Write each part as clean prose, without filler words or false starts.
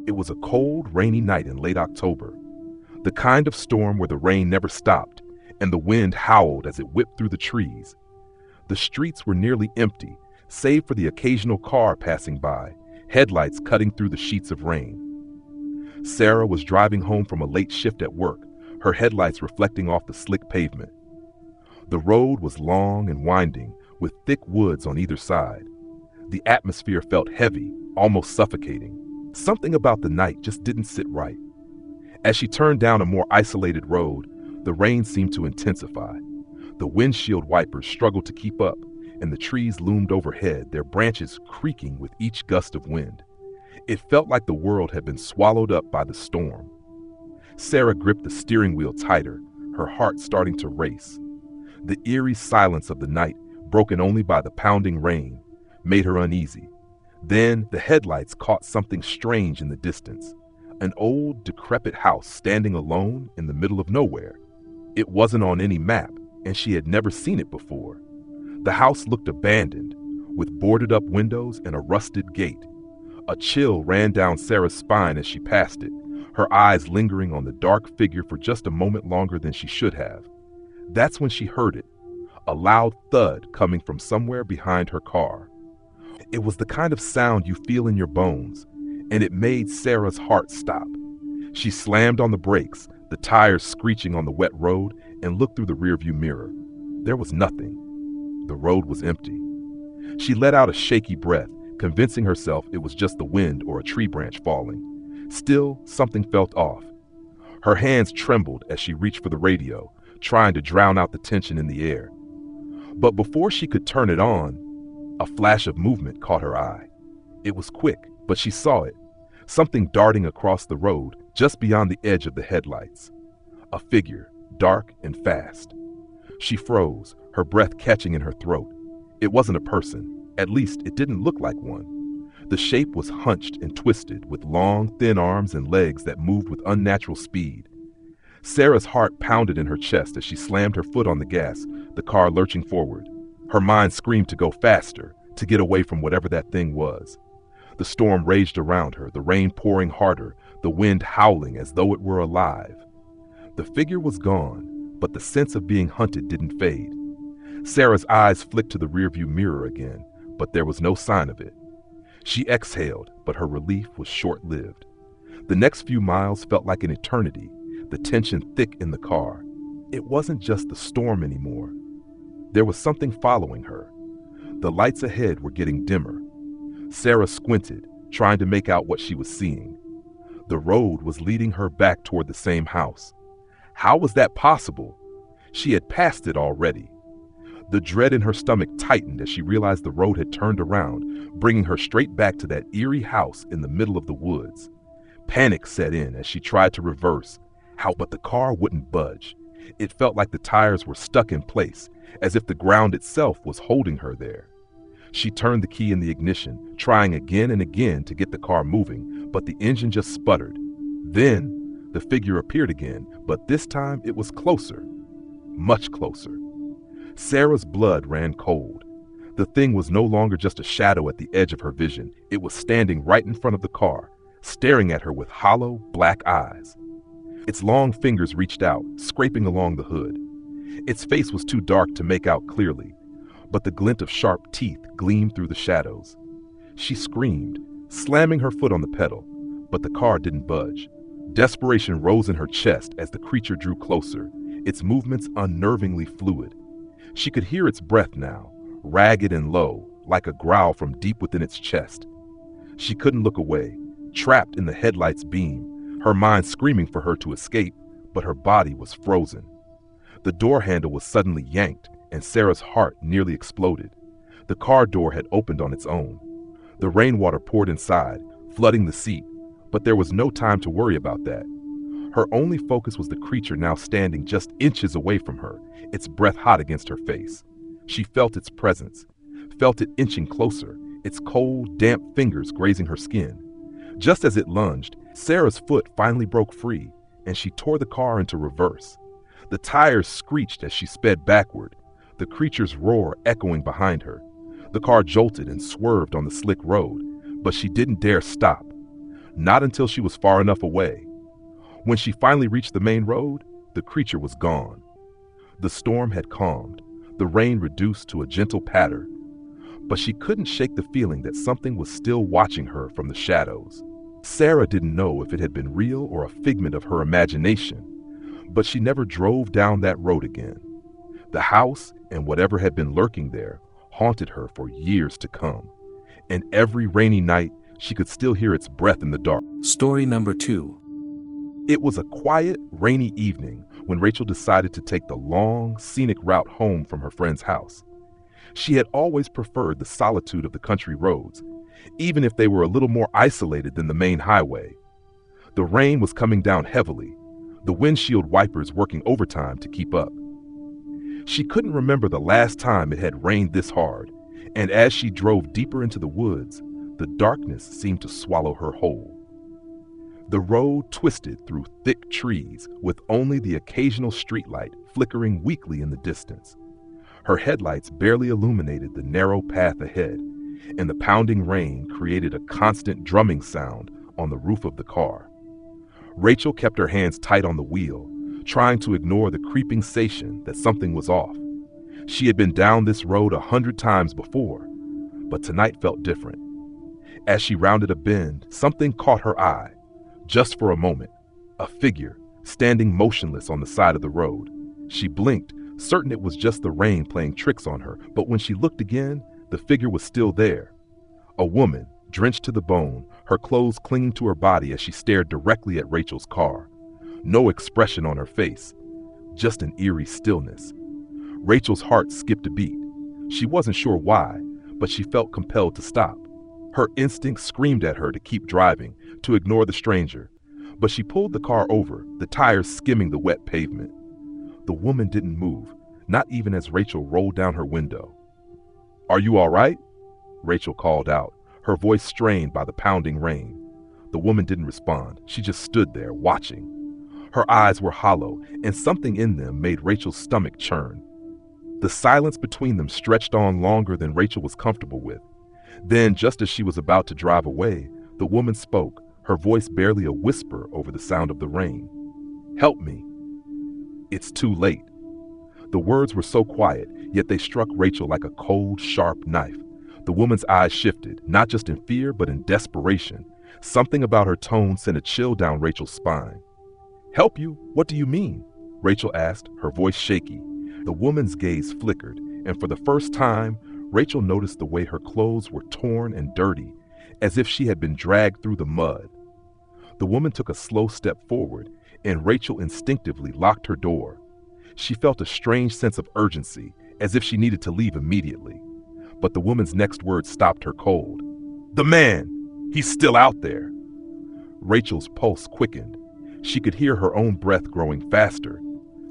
It was a cold, rainy night in late October, the kind of storm where the rain never stopped and the wind howled as it whipped through the trees. The streets were nearly empty, save for the occasional car passing by, headlights cutting through the sheets of rain. Sarah was driving home from a late shift at work, her headlights reflecting off the slick pavement. The road was long and winding, with thick woods on either side. The atmosphere felt heavy, almost suffocating. Something about the night just didn't sit right. As she turned down a more isolated road, the rain seemed to intensify. The windshield wipers struggled to keep up, and the trees loomed overhead, their branches creaking with each gust of wind. It felt like the world had been swallowed up by the storm. Sarah gripped the steering wheel tighter, her heart starting to race. The eerie silence of the night, broken only by the pounding rain, made her uneasy. Then the headlights caught something strange in the distance. An old, decrepit house standing alone in the middle of nowhere. It wasn't on any map, and she had never seen it before. The house looked abandoned, with boarded-up windows and a rusted gate. A chill ran down Sarah's spine as she passed it, her eyes lingering on the dark figure for just a moment longer than she should have. That's when she heard it, a loud thud coming from somewhere behind her car. It was the kind of sound you feel in your bones, and it made Sarah's heart stop. She slammed on the brakes, the tires screeching on the wet road, and looked through the rearview mirror. There was nothing. The road was empty. She let out a shaky breath, convincing herself it was just the wind or a tree branch falling. Still, something felt off. Her hands trembled as she reached for the radio, trying to drown out the tension in the air. But before she could turn it on, a flash of movement caught her eye. It was quick, but she saw it, something darting across the road just beyond the edge of the headlights. A figure, dark and fast. She froze, her breath catching in her throat. It wasn't a person, at least it didn't look like one. The shape was hunched and twisted, with long, thin arms and legs that moved with unnatural speed. Sarah's heart pounded in her chest as she slammed her foot on the gas, the car lurching forward. Her mind screamed to go faster, to get away from whatever that thing was. The storm raged around her, the rain pouring harder, the wind howling as though it were alive. The figure was gone, but the sense of being hunted didn't fade. Sarah's eyes flicked to the rearview mirror again, but there was no sign of it. She exhaled, but her relief was short-lived. The next few miles felt like an eternity, the tension thick in the car. It wasn't just the storm anymore. There was something following her. The lights ahead were getting dimmer. Sarah squinted, trying to make out what she was seeing. The road was leading her back toward the same house. How was that possible? She had passed it already. The dread in her stomach tightened as she realized the road had turned around, bringing her straight back to that eerie house in the middle of the woods. Panic set in as she tried to reverse, but the car wouldn't budge. It felt like the tires were stuck in place, as if the ground itself was holding her there. She turned the key in the ignition, trying again and again to get the car moving, but the engine just sputtered. Then, the figure appeared again, but this time it was closer, much closer. Sarah's blood ran cold. The thing was no longer just a shadow at the edge of her vision. It was standing right in front of the car, staring at her with hollow, black eyes. Its long fingers reached out, scraping along the hood. Its face was too dark to make out clearly, but the glint of sharp teeth gleamed through the shadows. She screamed, slamming her foot on the pedal, but the car didn't budge. Desperation rose in her chest as the creature drew closer, its movements unnervingly fluid. She could hear its breath now, ragged and low, like a growl from deep within its chest. She couldn't look away, trapped in the headlight's beam, her mind screaming for her to escape, but her body was frozen. The door handle was suddenly yanked, and Sarah's heart nearly exploded. The car door had opened on its own. The rainwater poured inside, flooding the seat, but there was no time to worry about that. Her only focus was the creature now standing just inches away from her, its breath hot against her face. She felt its presence, felt it inching closer, its cold, damp fingers grazing her skin. Just as it lunged, Sarah's foot finally broke free, and she tore the car into reverse. The tires screeched as she sped backward, the creature's roar echoing behind her. The car jolted and swerved on the slick road, but she didn't dare stop. not until she was far enough away. When she finally reached the main road, the creature was gone. The storm had calmed, the rain reduced to a gentle patter, but she couldn't shake the feeling that something was still watching her from the shadows. Sarah didn't know if it had been real or a figment of her imagination, but she never drove down that road again. The house and whatever had been lurking there haunted her for years to come, and every rainy night she could still hear its breath in the dark. Story number 2. It was a quiet, rainy evening when Rachel decided to take the long, scenic route home from her friend's house. She had always preferred the solitude of the country roads, even if they were a little more isolated than the main highway. The rain was coming down heavily, the windshield wipers working overtime to keep up. She couldn't remember the last time it had rained this hard, and as she drove deeper into the woods, the darkness seemed to swallow her whole. The road twisted through thick trees with only the occasional streetlight flickering weakly in the distance. Her headlights barely illuminated the narrow path ahead, and the pounding rain created a constant drumming sound on the roof of the car. Rachel kept her hands tight on the wheel, trying to ignore the creeping sensation that something was off. She had been down this road 100 times before, but tonight felt different. As she rounded a bend, something caught her eye. Just for a moment, a figure standing motionless on the side of the road. She blinked, certain it was just the rain playing tricks on her, but when she looked again, the figure was still there. A woman, drenched to the bone, her clothes clinging to her body as she stared directly at Rachel's car. No expression on her face, just an eerie stillness. Rachel's heart skipped a beat. She wasn't sure why, but she felt compelled to stop. Her instincts screamed at her to keep driving, to ignore the stranger, but she pulled the car over, the tires skimming the wet pavement. The woman didn't move, not even as Rachel rolled down her window. "Are you all right?" Rachel called out, her voice strained by the pounding rain. The woman didn't respond. She just stood there, watching. Her eyes were hollow, and something in them made Rachel's stomach churn. The silence between them stretched on longer than Rachel was comfortable with. Then, just as she was about to drive away, the woman spoke, her voice barely a whisper over the sound of the rain. "Help me." "It's too late." The words were so quiet, yet they struck Rachel like a cold, sharp knife. The woman's eyes shifted, not just in fear, but in desperation. Something about her tone sent a chill down Rachel's spine. "Help you? What do you mean?" Rachel asked, her voice shaky. The woman's gaze flickered, and for the first time, Rachel noticed the way her clothes were torn and dirty, as if she had been dragged through the mud. The woman took a slow step forward, and Rachel instinctively locked her door. She felt a strange sense of urgency, as if she needed to leave immediately. But the woman's next words stopped her cold. "The man! He's still out there!" Rachel's pulse quickened. She could hear her own breath growing faster,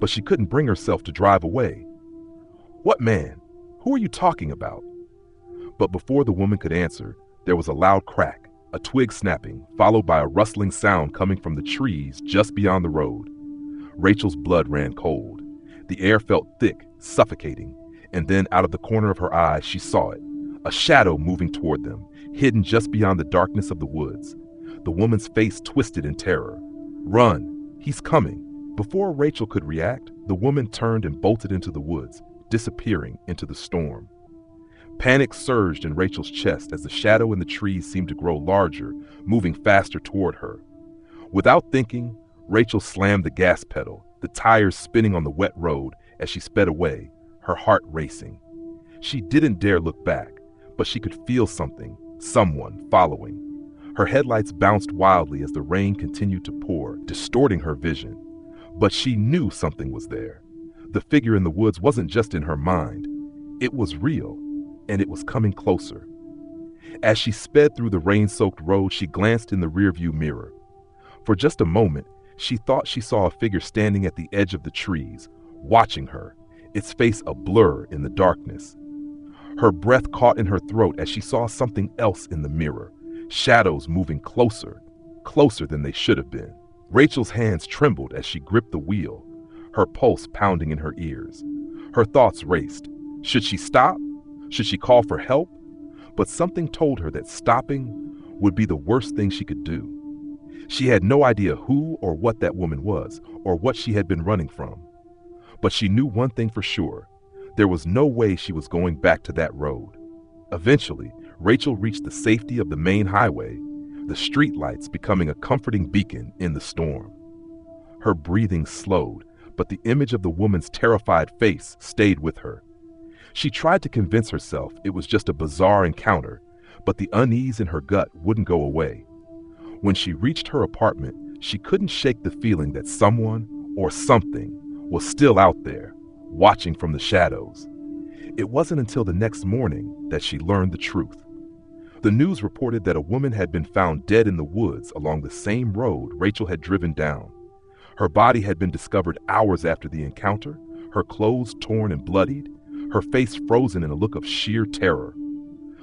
but she couldn't bring herself to drive away. "What man? Who are you talking about?" But before the woman could answer, there was a loud crack, a twig snapping, followed by a rustling sound coming from the trees just beyond the road. Rachel's blood ran cold. The air felt thick, suffocating, and then out of the corner of her eye she saw it, a shadow moving toward them, hidden just beyond the darkness of the woods. The woman's face twisted in terror. "Run! He's coming!" Before Rachel could react, the woman turned and bolted into the woods, disappearing into the storm. Panic surged in Rachel's chest as the shadow in the trees seemed to grow larger, moving faster toward her. Without thinking, Rachel slammed the gas pedal, the tires spinning on the wet road as she sped away, her heart racing. She didn't dare look back, but she could feel something, someone, following. Her headlights bounced wildly as the rain continued to pour, distorting her vision. But she knew something was there. The figure in the woods wasn't just in her mind. It was real, and it was coming closer. As she sped through the rain-soaked road, she glanced in the rearview mirror. For just a moment, she thought she saw a figure standing at the edge of the trees, watching her, its face a blur in the darkness. Her breath caught in her throat as she saw something else in the mirror, shadows moving closer, closer than they should have been. Rachel's hands trembled as she gripped the wheel, her pulse pounding in her ears. Her thoughts raced. Should she stop? Should she call for help? But something told her that stopping would be the worst thing she could do. She had no idea who or what that woman was, or what she had been running from. But she knew one thing for sure. There was no way she was going back to that road. Eventually, Rachel reached the safety of the main highway, the streetlights becoming a comforting beacon in the storm. Her breathing slowed, but the image of the woman's terrified face stayed with her. She tried to convince herself it was just a bizarre encounter, but the unease in her gut wouldn't go away. When she reached her apartment, she couldn't shake the feeling that someone or something was still out there, watching from the shadows. It wasn't until the next morning that she learned the truth. The news reported that a woman had been found dead in the woods along the same road Rachel had driven down. Her body had been discovered hours after the encounter, her clothes torn and bloodied, her face frozen in a look of sheer terror.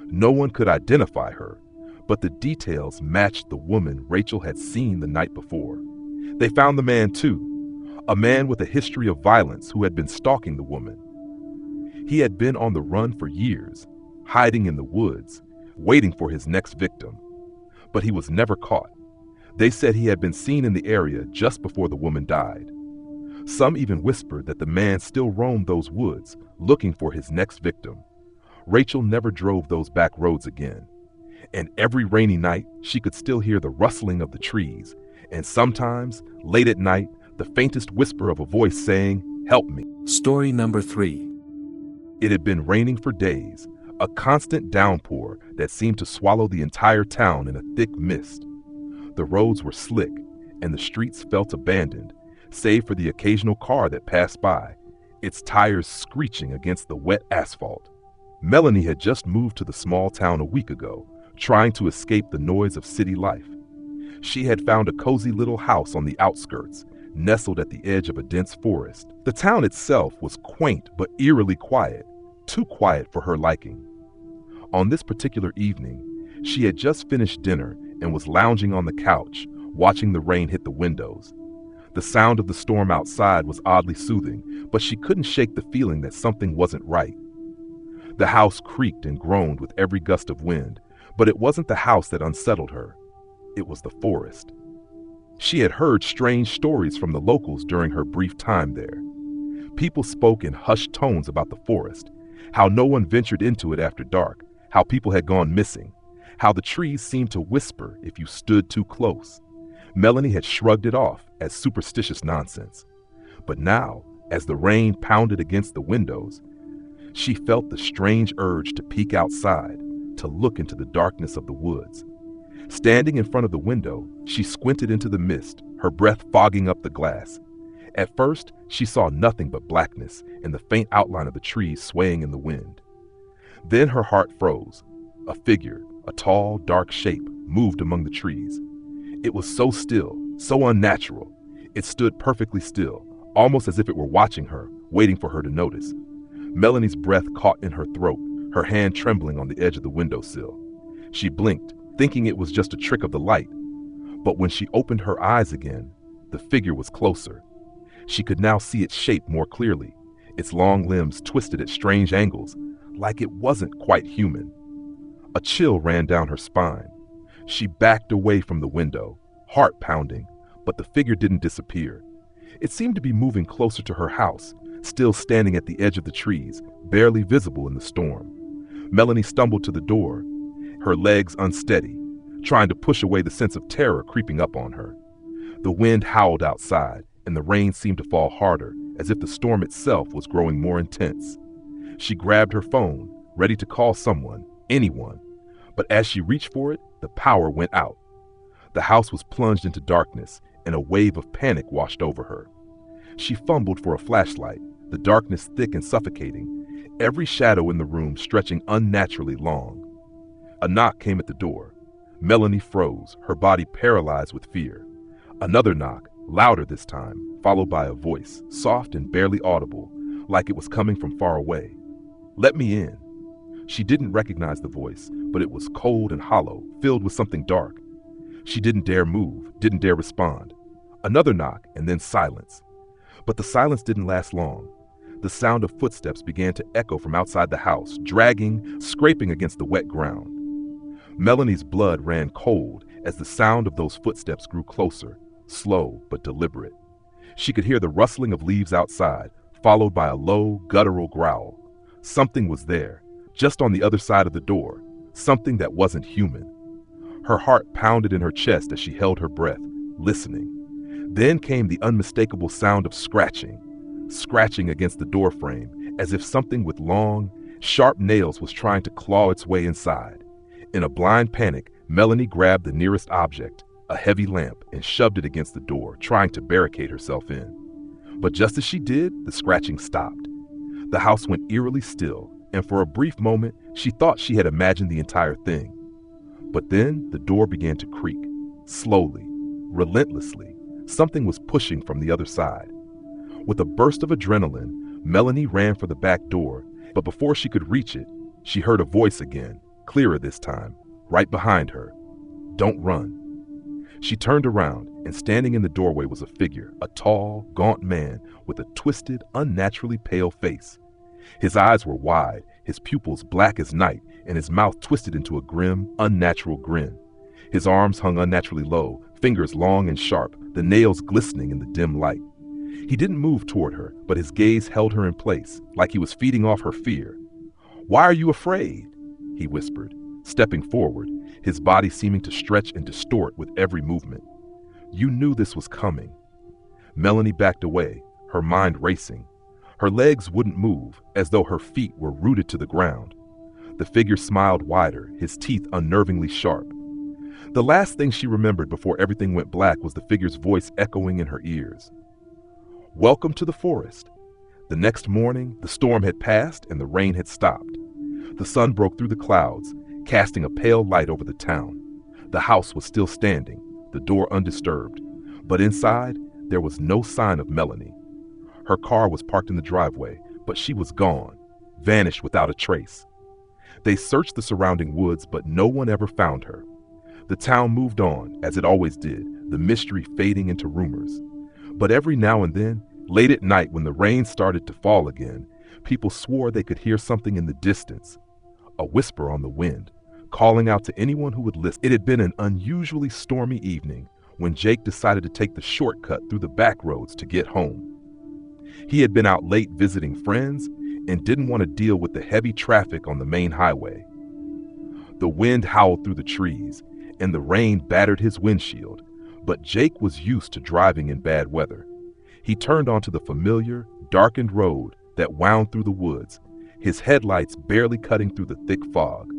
No one could identify her, but the details matched the woman Rachel had seen the night before. They found the man too, a man with a history of violence who had been stalking the woman. He had been on the run for years, hiding in the woods, waiting for his next victim. But he was never caught. They said he had been seen in the area just before the woman died. Some even whispered that the man still roamed those woods, looking for his next victim. Rachel never drove those back roads again. And every rainy night, she could still hear the rustling of the trees, and sometimes, late at night, the faintest whisper of a voice saying, "Help me." Story number 3. It had been raining for days, a constant downpour that seemed to swallow the entire town in a thick mist. The roads were slick, and the streets felt abandoned, save for the occasional car that passed by, its tires screeching against the wet asphalt. Melanie had just moved to the small town a week ago, trying to escape the noise of city life. She had found a cozy little house on the outskirts, nestled at the edge of a dense forest. The town itself was quaint but eerily quiet, too quiet for her liking. On this particular evening, she had just finished dinner and was lounging on the couch, watching the rain hit the windows. The sound of the storm outside was oddly soothing, but she couldn't shake the feeling that something wasn't right. The house creaked and groaned with every gust of wind, but it wasn't the house that unsettled her. It was the forest. She had heard strange stories from the locals during her brief time there. People spoke in hushed tones about the forest, how no one ventured into it after dark, how people had gone missing, how the trees seemed to whisper if you stood too close. Melanie had shrugged it off as superstitious nonsense. But now, as the rain pounded against the windows, she felt the strange urge to peek outside, to look into the darkness of the woods. Standing in front of the window, she squinted into the mist, her breath fogging up the glass. At first, she saw nothing but blackness and the faint outline of the trees swaying in the wind. Then her heart froze. A figure, a tall, dark shape, moved among the trees. It was so still, so unnatural. It stood perfectly still, almost as if it were watching her, waiting for her to notice. Melanie's breath caught in her throat, her hand trembling on the edge of the windowsill. She blinked, thinking it was just a trick of the light. But when she opened her eyes again, the figure was closer. She could now see its shape more clearly, its long limbs twisted at strange angles, like it wasn't quite human. A chill ran down her spine. She backed away from the window, heart pounding, but the figure didn't disappear. It seemed to be moving closer to her house, still standing at the edge of the trees, barely visible in the storm. Melanie stumbled to the door, her legs unsteady, trying to push away the sense of terror creeping up on her. The wind howled outside, and the rain seemed to fall harder, as if the storm itself was growing more intense. She grabbed her phone, ready to call someone, anyone, but as she reached for it, the power went out. The house was plunged into darkness, and a wave of panic washed over her. She fumbled for a flashlight, the darkness thick and suffocating, every shadow in the room stretching unnaturally long. A knock came at the door. Melanie froze, her body paralyzed with fear. Another knock, louder this time, followed by a voice, soft and barely audible, like it was coming from far away. "Let me in." She didn't recognize the voice, but it was cold and hollow, filled with something dark. She didn't dare move, didn't dare respond. Another knock, and then silence. But the silence didn't last long. The sound of footsteps began to echo from outside the house, dragging, scraping against the wet ground. Melanie's blood ran cold as the sound of those footsteps grew closer, slow but deliberate. She could hear the rustling of leaves outside, followed by a low, guttural growl. Something was there, just on the other side of the door, something that wasn't human. Her heart pounded in her chest as she held her breath, listening. Then came the unmistakable sound of scratching against the door frame, as if something with long, sharp nails was trying to claw its way inside. In a blind panic, Melanie grabbed the nearest object, a heavy lamp, and shoved it against the door, trying to barricade herself in. But just as she did, the scratching stopped. The house went eerily still, and for a brief moment, she thought she had imagined the entire thing. But then the door began to creak, slowly, relentlessly. Something was pushing from the other side. With a burst of adrenaline, Melanie ran for the back door, but before she could reach it, she heard a voice again, clearer this time, right behind her. "Don't run." She turned around, and standing in the doorway was a figure, a tall, gaunt man with a twisted, unnaturally pale face. His eyes were wide, his pupils black as night, and his mouth twisted into a grim, unnatural grin. His arms hung unnaturally low, fingers long and sharp, the nails glistening in the dim light. He didn't move toward her, but his gaze held her in place, like he was feeding off her fear. "Why are you afraid?" he whispered, stepping forward, his body seeming to stretch and distort with every movement. "You knew this was coming." Melanie backed away, her mind racing. Her legs wouldn't move, as though her feet were rooted to the ground. The figure smiled wider, his teeth unnervingly sharp. The last thing she remembered before everything went black was the figure's voice echoing in her ears. "Welcome to the forest." The next morning, the storm had passed and the rain had stopped. The sun broke through the clouds, casting a pale light over the town. The house was still standing, the door undisturbed, but inside, there was no sign of Melanie. Her car was parked in the driveway, but she was gone, vanished without a trace. They searched the surrounding woods, but no one ever found her. The town moved on, as it always did, the mystery fading into rumors. But every now and then, late at night when the rain started to fall again, people swore they could hear something in the distance, a whisper on the wind, calling out to anyone who would listen. It had been an unusually stormy evening when Jake decided to take the shortcut through the back roads to get home. He had been out late visiting friends and didn't want to deal with the heavy traffic on the main highway. The wind howled through the trees, and the rain battered his windshield, but Jake was used to driving in bad weather. He turned onto the familiar, darkened road that wound through the woods, his headlights barely cutting through the thick fog.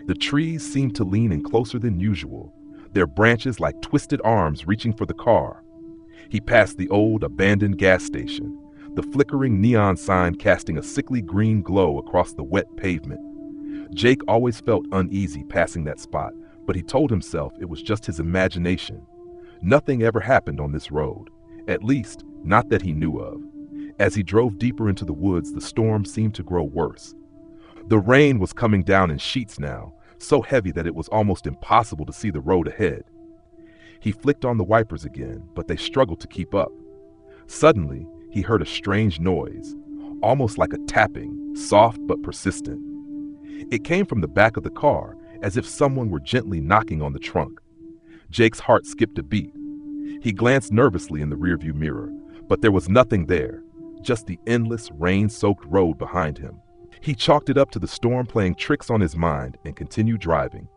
The trees seemed to lean in closer than usual, their branches like twisted arms reaching for the car. He passed the old, abandoned gas station, the flickering neon sign casting a sickly green glow across the wet pavement. Jake always felt uneasy passing that spot, but he told himself it was just his imagination. Nothing ever happened on this road, at least not that he knew of. As he drove deeper into the woods, the storm seemed to grow worse. The rain was coming down in sheets now, so heavy that it was almost impossible to see the road ahead. He flicked on the wipers again, but they struggled to keep up. Suddenly, he heard a strange noise, almost like a tapping, soft but persistent. It came from the back of the car, as if someone were gently knocking on the trunk. Jake's heart skipped a beat. He glanced nervously in the rearview mirror, but there was nothing there, just the endless, rain-soaked road behind him. He chalked it up to the storm playing tricks on his mind and continued driving.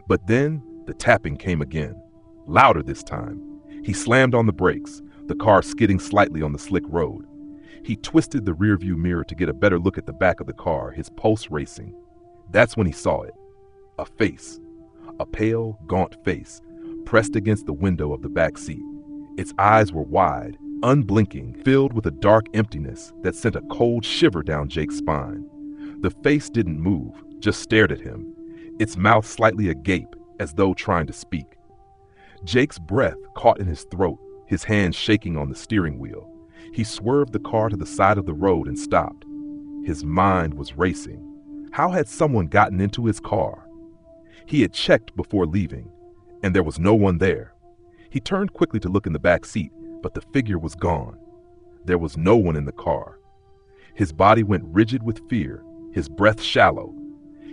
But then, the tapping came again, louder this time. He slammed on the brakes, the car skidding slightly on the slick road. He twisted the rearview mirror to get a better look at the back of the car, his pulse racing. That's when he saw it. A face. A pale, gaunt face, pressed against the window of the back seat. Its eyes were wide, unblinking, filled with a dark emptiness that sent a cold shiver down Jake's spine. The face didn't move, just stared at him, its mouth slightly agape, as though trying to speak. Jake's breath caught in his throat, his hands shaking on the steering wheel. He swerved the car to the side of the road and stopped. His mind was racing. How had someone gotten into his car? He had checked before leaving, and there was no one there. He turned quickly to look in the back seat, but the figure was gone. There was no one in the car. His body went rigid with fear, his breath shallow.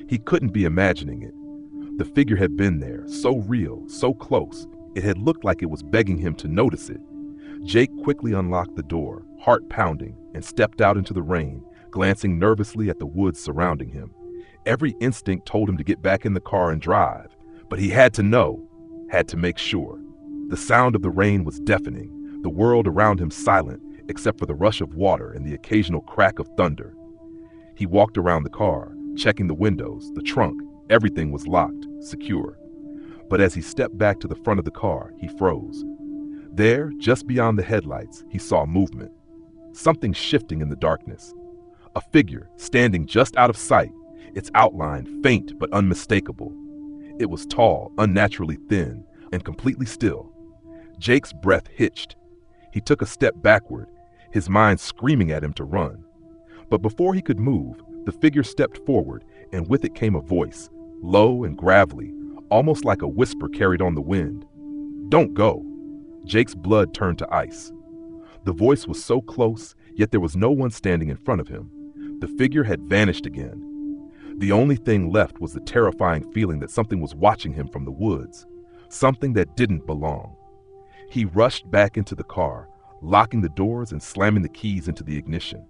He couldn't be imagining it. The figure had been there, so real, so close, it had looked like it was begging him to notice it. Jake quickly unlocked the door, heart pounding, and stepped out into the rain, glancing nervously at the woods surrounding him. Every instinct told him to get back in the car and drive, but he had to know, had to make sure. The sound of the rain was deafening, the world around him silent, except for the rush of water and the occasional crack of thunder. He walked around the car, checking the windows, the trunk. Everything was locked, secure. But as he stepped back to the front of the car, he froze. There, just beyond the headlights, he saw movement. Something shifting in the darkness. A figure standing just out of sight, its outline faint but unmistakable. It was tall, unnaturally thin, and completely still. Jake's breath hitched. He took a step backward, his mind screaming at him to run. But before he could move, the figure stepped forward, and with it came a voice, low and gravelly, almost like a whisper carried on the wind. "Don't go." Jake's blood turned to ice. The voice was so close, yet there was no one standing in front of him. The figure had vanished again. The only thing left was the terrifying feeling that something was watching him from the woods, something that didn't belong. He rushed back into the car, locking the doors and slamming the keys into the ignition.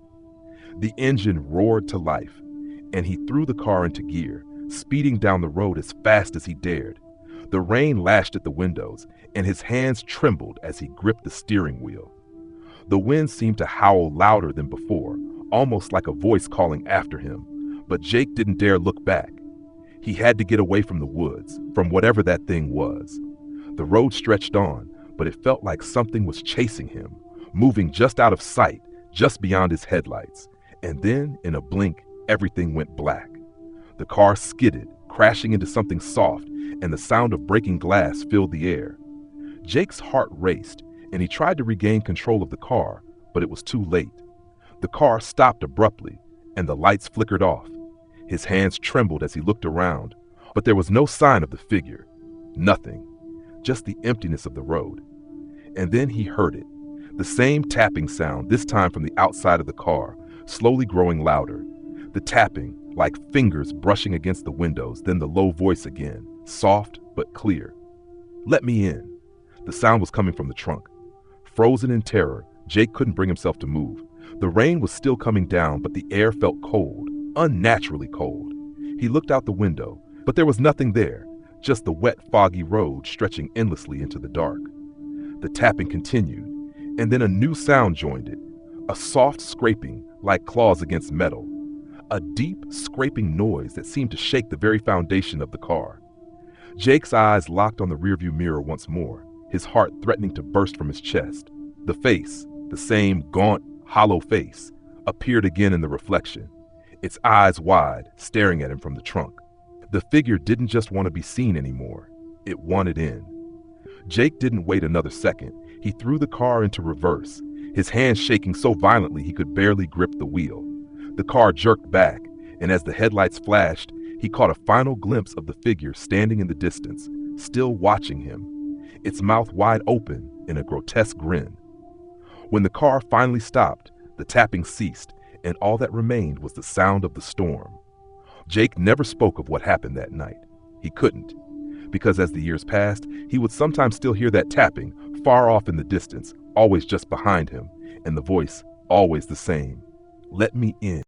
The engine roared to life, and he threw the car into gear, speeding down the road as fast as he dared. The rain lashed at the windows, and his hands trembled as he gripped the steering wheel. The wind seemed to howl louder than before, almost like a voice calling after him, but Jake didn't dare look back. He had to get away from the woods, from whatever that thing was. The road stretched on, but it felt like something was chasing him, moving just out of sight, just beyond his headlights. And then, in a blink, everything went black. The car skidded, crashing into something soft, and the sound of breaking glass filled the air. Jake's heart raced, and he tried to regain control of the car, but it was too late. The car stopped abruptly, and the lights flickered off. His hands trembled as he looked around, but there was no sign of the figure. Nothing. Just the emptiness of the road. And then he heard it. The same tapping sound, this time from the outside of the car, slowly growing louder. The tapping, like fingers brushing against the windows, then the low voice again, soft but clear. "Let me in." The sound was coming from the trunk. Frozen in terror, Jake couldn't bring himself to move. The rain was still coming down, but the air felt cold, unnaturally cold. He looked out the window, but there was nothing there, just the wet, foggy road stretching endlessly into the dark. The tapping continued, and then a new sound joined it, a soft scraping like claws against metal, a deep, scraping noise that seemed to shake the very foundation of the car. Jake's eyes locked on the rearview mirror once more, his heart threatening to burst from his chest. The face, the same gaunt, hollow face, appeared again in the reflection, its eyes wide, staring at him from the trunk. The figure didn't just want to be seen anymore, it wanted in. Jake didn't wait another second. He threw the car into reverse, his hands shaking so violently he could barely grip the wheel. The car jerked back, and as the headlights flashed, he caught a final glimpse of the figure standing in the distance, still watching him, its mouth wide open in a grotesque grin. When the car finally stopped, the tapping ceased, and all that remained was the sound of the storm. Jake never spoke of what happened that night. He couldn't, because as the years passed, he would sometimes still hear that tapping, far off in the distance, always just behind him, and the voice always the same. "Let me in."